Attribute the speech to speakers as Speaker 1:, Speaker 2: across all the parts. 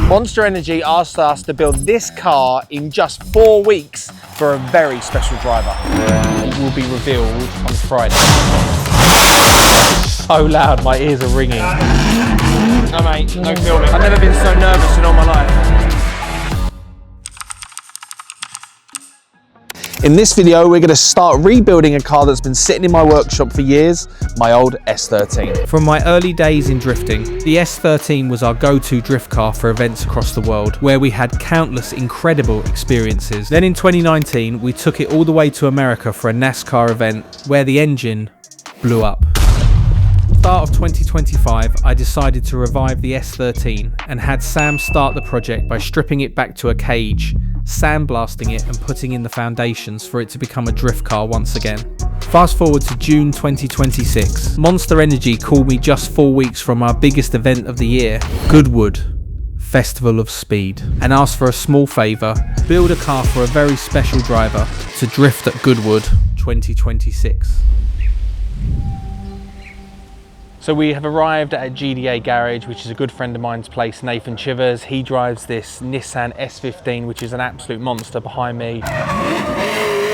Speaker 1: Monster Energy asked us to build this car in just 4 weeks for a very special driver. It will be revealed on Friday. So loud, my ears are ringing. No mate, no filming. I've never been so nervous in all my life. In this video, we're going to start rebuilding a car that's been sitting in my workshop for years, my old S13.
Speaker 2: From my early days in drifting, the S13 was our go-to drift car for events across the world, where we had countless incredible experiences. Then in 2019, we took it all the way to America for a NASCAR event where the engine blew up. Start of 2025, I decided to revive the S13 and had Sam start the project by stripping it back to a cage, sandblasting it and putting in the foundations for it to become a drift car once again. Fast forward to June 2026. Monster Energy called me just 4 weeks from our biggest event of the year, Goodwood Festival of Speed, and asked for a small favour: build a car for a very special driver to drift at Goodwood 2026.
Speaker 1: So we have arrived at a GDA garage, which is a good friend of mine's place, Nathan Chivers. He drives this Nissan S15, which is an absolute monster behind me.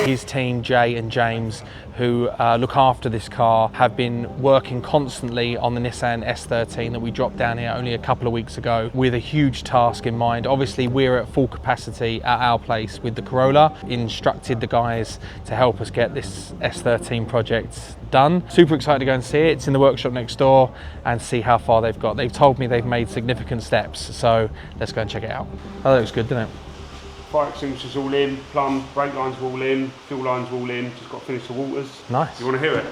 Speaker 1: His team, Jay and James, who look after this car, have been working constantly on the Nissan S13 that we dropped down here only a couple of weeks ago with a huge task in mind. Obviously, we're at full capacity at our place with the Corolla. Instructed the guys to help us get this S13 project done. Super excited to go and see it. It's in the workshop next door and see how far they've got. They've told me they've made significant steps, so let's go and check it out. Oh, that looks good, doesn't it?
Speaker 3: Fire extinguishers all in, plumb, brake lines are all in, fuel lines are all in, just got to finish the waters.
Speaker 1: Nice.
Speaker 3: You want to hear it?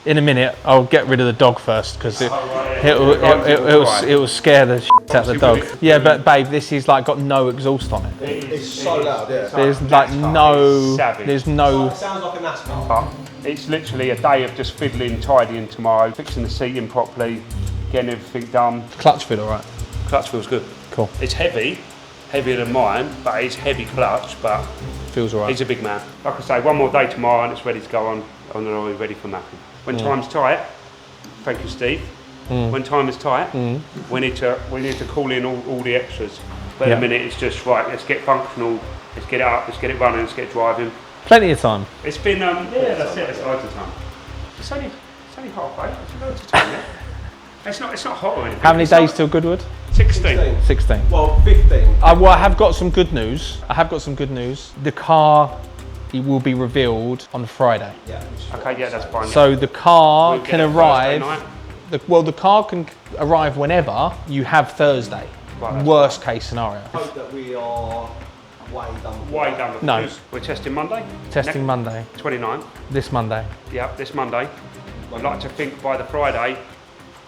Speaker 1: In a minute. I'll get rid of the dog first because it will scare the shit out of the dog. Yeah, but babe, this is like got no exhaust on it.
Speaker 4: It's so loud, yeah.
Speaker 1: There's like no,
Speaker 3: there's
Speaker 1: no.
Speaker 4: It sounds like a NASCAR car.
Speaker 3: It's literally a day of just fiddling, tidying tomorrow, fixing the seating properly, getting everything done.
Speaker 1: Clutch feel all right?
Speaker 3: Clutch feels good.
Speaker 1: Cool.
Speaker 3: It's heavy, heavier than mine, but it's heavy clutch, but
Speaker 1: feels all right.
Speaker 3: He's a big man. Like I say, one more day tomorrow and it's ready to go on, and then I'll be ready for mapping. When time's tight, thank you, Steve. When time is tight, we need to call in all the extras. But at the minute, it's just right. Let's get functional. Let's get it up. Let's get it running. Let's get driving.
Speaker 1: Plenty of time.
Speaker 3: It's been yeah, that's it. It's loads of time. It's only halfway. It's loads of time. Yeah. It's not hot or anything.
Speaker 1: How many days till Goodwood?
Speaker 3: 16.
Speaker 1: 16.
Speaker 4: Well, 15.
Speaker 1: Well, I have got some good news. The car will be revealed on Friday.
Speaker 4: Yeah.
Speaker 3: Okay, yeah, that's fine.
Speaker 1: So the car
Speaker 3: We'll
Speaker 1: can
Speaker 3: get it
Speaker 1: arrive.
Speaker 3: Thursday night.
Speaker 1: The car can arrive whenever you have Thursday.
Speaker 3: Right,
Speaker 1: Worst case scenario.
Speaker 4: I hope that we are way done.
Speaker 3: Way done. with
Speaker 1: No.
Speaker 3: this. We're testing Monday.
Speaker 1: Testing Monday.
Speaker 3: 29.
Speaker 1: This Monday.
Speaker 3: Yeah, this Monday. I'd like to think by the Friday,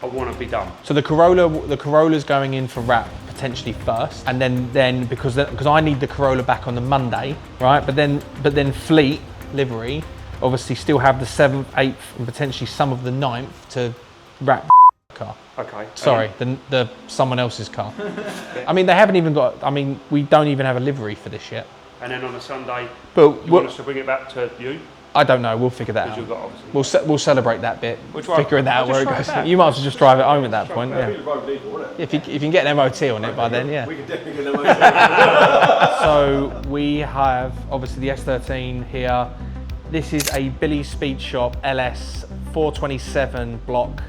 Speaker 3: I want to be done.
Speaker 1: So the Corolla's going in for wrap potentially first, and then because I need the Corolla back on the Monday, right? But then Fleet livery obviously still have the 7th, 8th, and potentially some of the 9th to wrap the car.
Speaker 3: Okay.
Speaker 1: Sorry, the someone else's car. I mean, they haven't even got. I mean, we don't even have a livery for this yet.
Speaker 3: And then on a Sunday,
Speaker 1: But
Speaker 3: you want us to bring it back to you?
Speaker 1: I don't know. We'll figure that
Speaker 3: Because
Speaker 1: out.
Speaker 3: you've got obviously.
Speaker 1: We'll celebrate that bit. Figuring that out
Speaker 3: I'll
Speaker 1: where it
Speaker 3: just
Speaker 1: goes.
Speaker 3: drive it back.
Speaker 1: You might as well just drive it home at that point.
Speaker 4: It'll
Speaker 1: Yeah.
Speaker 4: be the road legal, won't it?
Speaker 1: If you can get an MOT on it by then, yeah.
Speaker 4: We can definitely get an MOT.
Speaker 1: So we have obviously the S13 here. This is a Billy's Speed Shop LS 427 block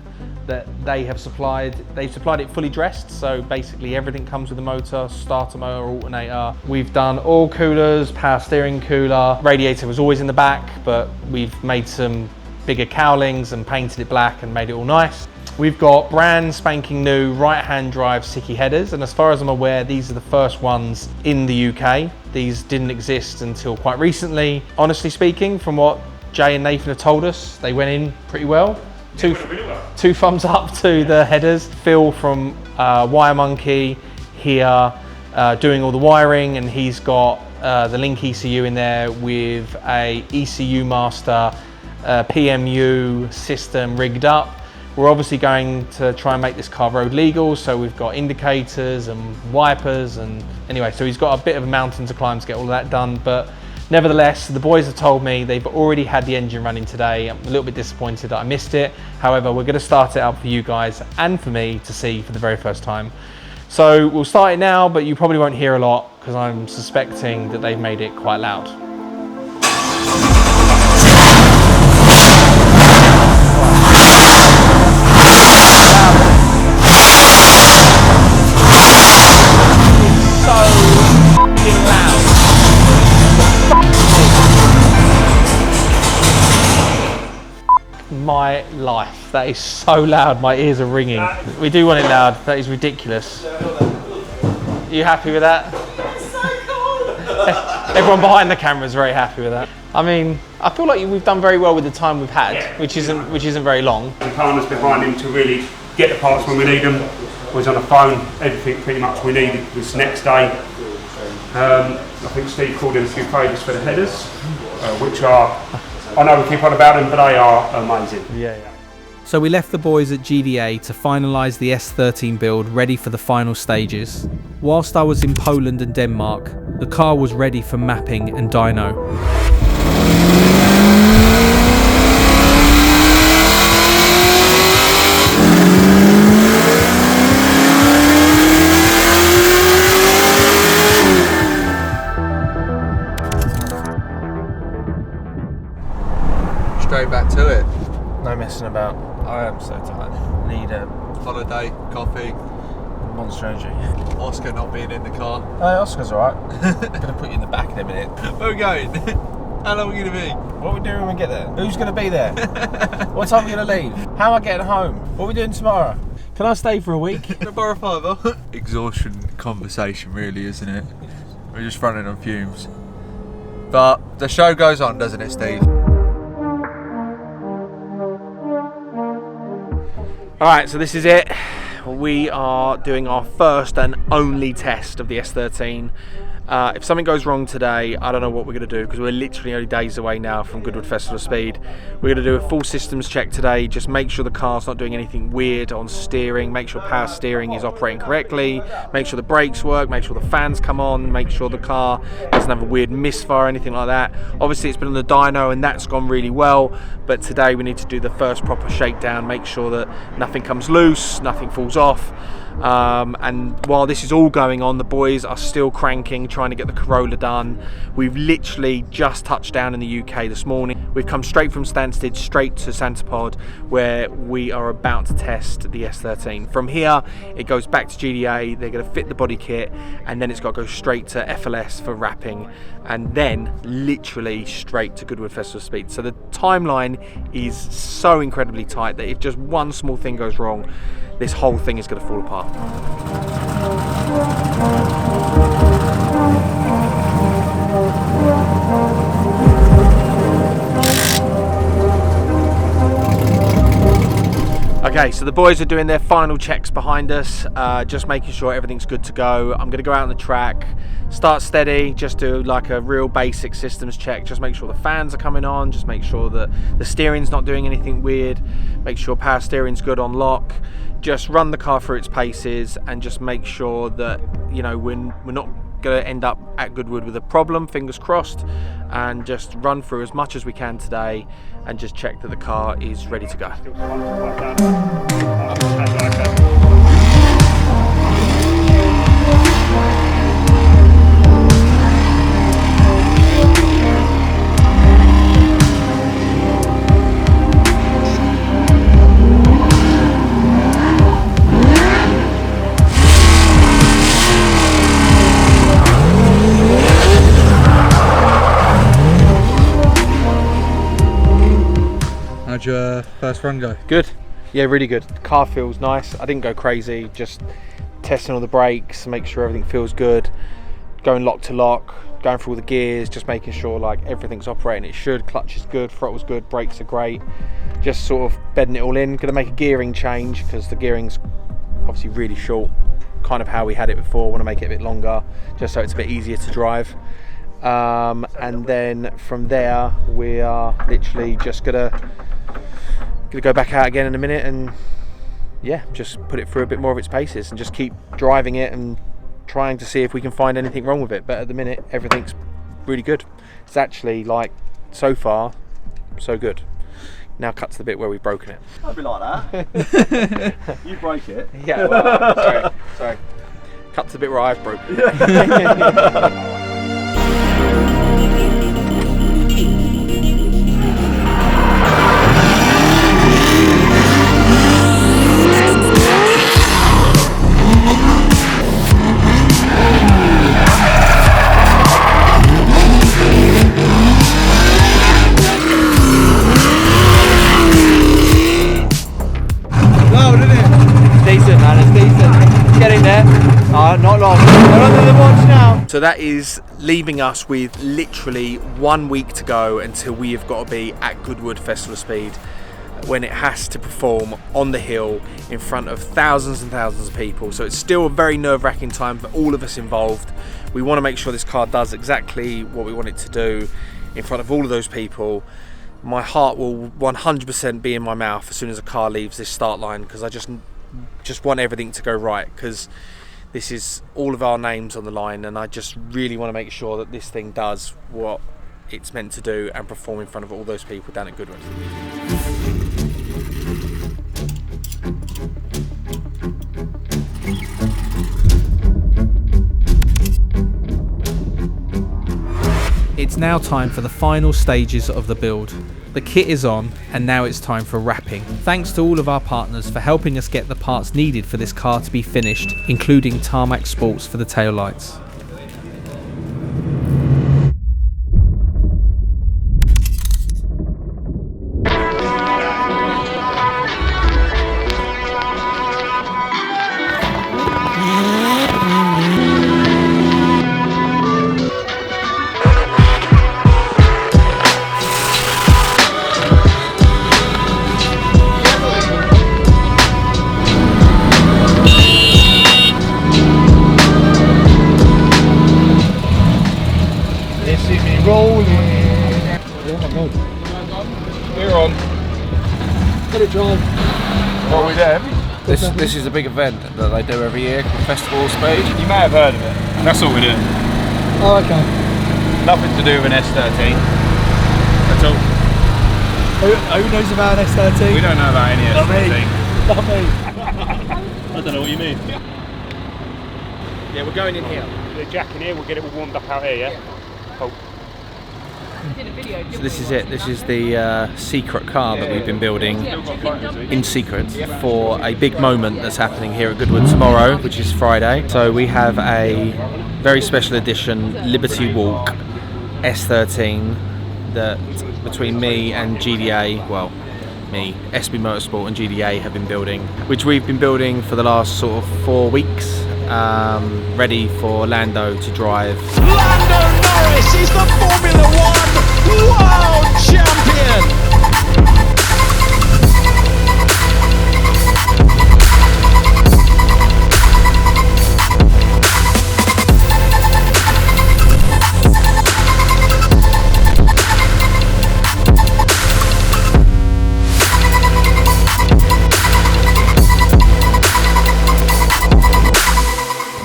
Speaker 1: that they have supplied. They've supplied it fully dressed, so basically everything comes with the motor, starter motor, alternator. We've done oil coolers, power steering cooler. Radiator was always in the back, but we've made some bigger cowlings and painted it black and made it all nice. We've got brand spanking new right-hand drive Siki headers, and as far as I'm aware, these are the first ones in the UK. These didn't exist until quite recently. Honestly speaking, from what Jay and Nathan have told us, they went in pretty well. Two thumbs up to the headers. Phil from Wire Monkey here doing all the wiring, and he's got the Link ECU in there with a ECU master PMU system rigged up. We're obviously going to try and make this car road legal, so we've got indicators and wipers, and anyway, so he's got a bit of a mountain to climb to get all of that done, but nevertheless, the boys have told me they've already had the engine running today. I'm a little bit disappointed that I missed it. However, we're going to start it up for you guys and for me to see for the very first time. So we'll start it now, but you probably won't hear a lot because I'm suspecting that they've made it quite loud. It's so fucking loud. My life, that is so loud, my ears are ringing. We do want it loud, that is ridiculous. Are you happy with that?
Speaker 4: It's so cool!
Speaker 1: Everyone behind the camera is very happy with that. I mean, I feel like we've done very well with the time we've had, which isn't very long.
Speaker 3: The partners behind him to really get the parts when we need them. Was on the phone, everything pretty much we needed was next day. I think Steve called in a few favours for the headers, which are, I know we keep on about them, but they are amazing.
Speaker 1: Yeah.
Speaker 2: So we left the boys at GDA to finalise the S13 build ready for the final stages. Whilst I was in Poland and Denmark, the car was ready for mapping and dyno.
Speaker 5: Straight back to it.
Speaker 1: No messing about.
Speaker 5: I am so tired.
Speaker 1: Need a
Speaker 5: Holiday, coffee,
Speaker 1: Monster Energy.
Speaker 5: Oscar not being in the car.
Speaker 1: Hey, Oscar's alright. I'm gonna put you in the back in a minute.
Speaker 5: Where are we going? How long are we going to be?
Speaker 1: What are we doing when we get there? Who's going to be there? What time are we going to leave? How am I getting home? What are we doing tomorrow? Can I stay for a week?
Speaker 5: Can I borrow $5? Exhaustion conversation really, isn't it? We're just running on fumes. But the show goes on, doesn't it, Steve?
Speaker 1: Alright, so this is it. We are doing our first and only test of the S13. If something goes wrong today, I don't know what we're going to do because we're literally only days away now from Goodwood Festival of Speed. We're going to do a full systems check today, just make sure the car's not doing anything weird on steering, make sure power steering is operating correctly, make sure the brakes work, make sure the fans come on, make sure the car doesn't have a weird misfire or anything like that. Obviously it's been on the dyno and that's gone really well, but today we need to do the first proper shakedown, make sure that nothing comes loose, nothing falls off. And while this is all going on, the boys are still cranking, trying to get the Corolla done. We've literally just touched down in the UK this morning. We've come straight from Stansted straight to Santapod, where we are about to test the S13. From here, it goes back to GDA, they're going to fit the body kit, and then it's got to go straight to FLS for wrapping, and then literally straight to Goodwood Festival of Speed. So the timeline is so incredibly tight that if just one small thing goes wrong, this whole thing is going to fall apart. Okay, so the boys are doing their final checks behind us, just making sure everything's good to go. I'm going to go out on the track, start steady, just do like a real basic systems check, just make sure the fans are coming on, just make sure that the steering's not doing anything weird, make sure power steering's good on lock, just run the car through its paces and just make sure that, you know, we're not going to end up at Goodwood with a problem, fingers crossed, and just run through as much as we can today and just check that the car is ready to go.
Speaker 5: How'd your first run go?
Speaker 1: Good. Yeah, really good. The car feels nice. I didn't go crazy, just testing all the brakes, make sure everything feels good, going lock to lock, going through all the gears, just making sure like everything's operating it should, clutch is good, throttle's good, brakes are great, just sort of bedding it all in. Gonna make a gearing change because the gearing's obviously really short, kind of how we had it before. Want to make it a bit longer just so it's a bit easier to drive. And then from there we are literally just gonna go back out again in a minute and yeah, just put it through a bit more of its paces and just keep driving it and trying to see if we can find anything wrong with it. But at the minute everything's really good. It's actually like so far so good. Now cut to the bit where we've broken it.
Speaker 4: I'd be like that. You break it.
Speaker 1: Yeah, well, sorry. Cut to the bit where I've broken. Decent, man, it's decent. Getting there. Not long. Not under the watch now. So that is leaving us with literally 1 week to go until we have got to be at Goodwood Festival of Speed, when it has to perform on the hill in front of thousands and thousands of people. So it's still a very nerve-wracking time for all of us involved. We want to make sure this car does exactly what we want it to do in front of all of those people. My heart will 100% be in my mouth as soon as a car leaves this start line, because I just want everything to go right, because this is all of our names on the line, and I just really want to make sure that this thing does what it's meant to do and perform in front of all those people down at Goodwood.
Speaker 2: It's now time for the final stages of the build. The kit is on, and now it's time for wrapping. Thanks to all of our partners for helping us get the parts needed for this car to be finished, including Tarmac Sports for the taillights.
Speaker 6: This is a big event that they do every year, the Festival of Speed.
Speaker 7: You may have heard of it. That's what we're doing.
Speaker 8: Oh, okay.
Speaker 7: Nothing to do with an S13 at all.
Speaker 8: Who knows about an S13?
Speaker 7: We don't know about any S13.
Speaker 8: Not me.
Speaker 7: I don't know what you mean.
Speaker 1: Yeah, we're going in here.
Speaker 3: The jack in here, we'll get it all warmed up out here, yeah? Cool.
Speaker 1: So this is it. This is the secret car that we've been building in secret for a big moment that's happening here at Goodwood tomorrow, which is Friday. So we have a very special edition Liberty Walk S13 that between me and GDA, well, me, SB Motorsport and GDA have been building, which we've been building for the last sort of 4 weeks, ready for Lando to drive.
Speaker 4: Lando Norris is the Formula One World Champion!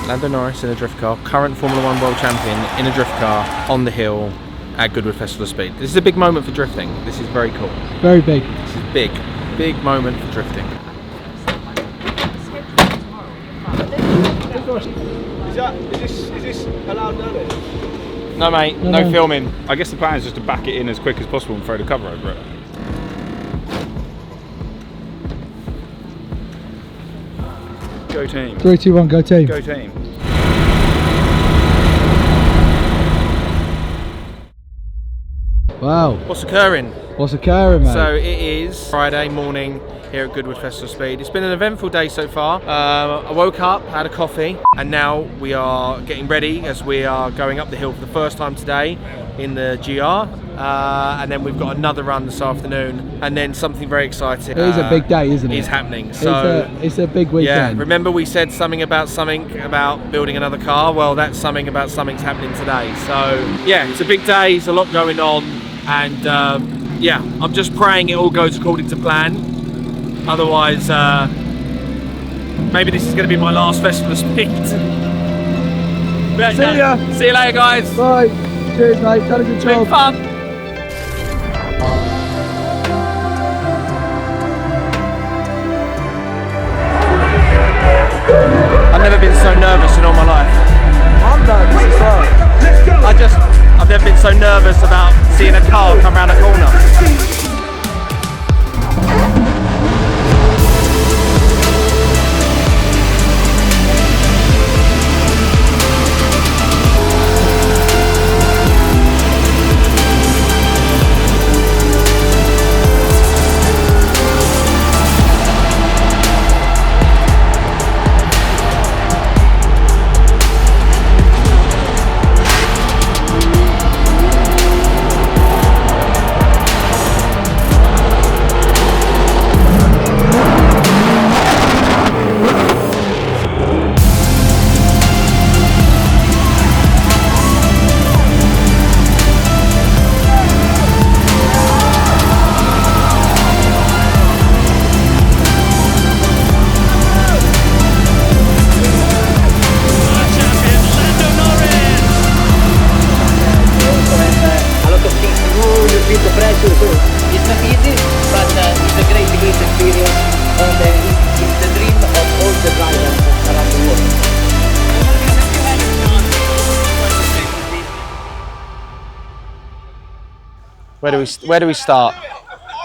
Speaker 1: Lando Norris in a drift car, current Formula One World Champion in a drift car on the hill at Goodwood Festival of Speed. This is a big moment for drifting. This is very cool.
Speaker 8: Very big.
Speaker 1: This is big, big moment for drifting.
Speaker 7: Is this allowed now?
Speaker 1: No mate,
Speaker 8: No,
Speaker 1: no
Speaker 8: no.
Speaker 1: filming.
Speaker 7: I guess the plan is just to back it in as quick as possible and throw the cover over it. Go team.
Speaker 8: 3, 2, 1, go team.
Speaker 7: Go team.
Speaker 8: Wow.
Speaker 1: What's occurring?
Speaker 8: What's occurring, mate?
Speaker 1: So it is Friday morning here at Goodwood Festival of Speed. It's been an eventful day so far. I woke up, had a coffee, and now we are getting ready as we are going up the hill for the first time today in the GR. And then we've got another run this afternoon, and then something very exciting.
Speaker 8: It is a big day, isn't it?
Speaker 1: Is happening. So
Speaker 8: it's a big
Speaker 1: yeah,
Speaker 8: weekend.
Speaker 1: remember we said something about building another car? Well, that's something about something's happening today. So yeah, it's a big day, there's a lot going on, and yeah, I'm just praying it all goes according to plan. Otherwise, maybe this is going to be my last Festival of Speed.
Speaker 8: See ya.
Speaker 1: See you later, guys.
Speaker 8: Bye. Cheers, mate. Done a good
Speaker 1: It's been
Speaker 8: job.
Speaker 1: fun. I've never been so nervous in all my life. I'm nervous as well. I've never been so nervous about seeing a car come around a corner.
Speaker 9: It's not easy, but it's a great experience, and it's the dream of all the drivers around the world.
Speaker 1: Where do we start?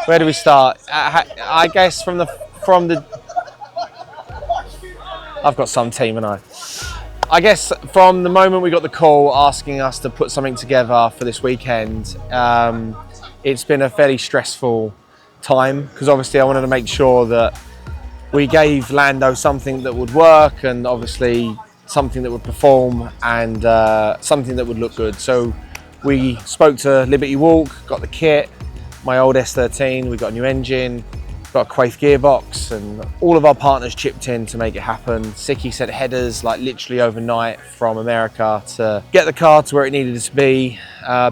Speaker 1: Where do we start? I guess from the. I've got some team, and I guess from the moment we got the call asking us to put something together for this weekend, it's been a fairly stressful time because obviously I wanted to make sure that we gave Lando something that would work and obviously something that would perform and something that would look good. So we spoke to Liberty Walk, got the kit, my old S13, we got a new engine, got a Quaife gearbox, and all of our partners chipped in to make it happen. Sicky sent headers like literally overnight from America to get the car to where it needed to be.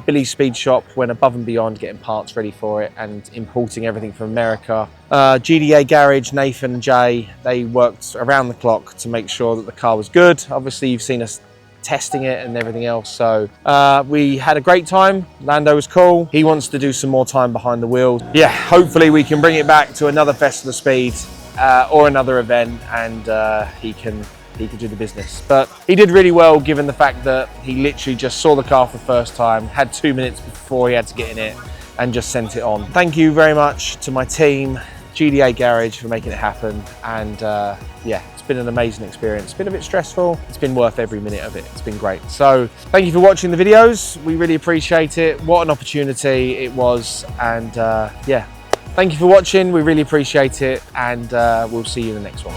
Speaker 1: Billy's Speed Shop went above and beyond getting parts ready for it and importing everything from America. GDA Garage, Nathan and Jay, they worked around the clock to make sure that the car was good. Obviously you've seen us testing it and everything else, so we had a great time. Lando was cool. He wants to do some more time behind the wheel. Yeah, hopefully we can bring it back to another Festival of Speed or another event, and he can do the business. But he did really well given the fact that he literally just saw the car for the first time, had 2 minutes before he had to get in it, and just sent it on. Thank you very much to my team, GDA Garage, for making it happen, and yeah, it's been an amazing experience. It's been a bit stressful. It's been worth every minute of it. It's been great. So thank you for watching the videos. We really appreciate it. What an opportunity it was. And yeah, thank you for watching. We really appreciate it. And we'll see you in the next one.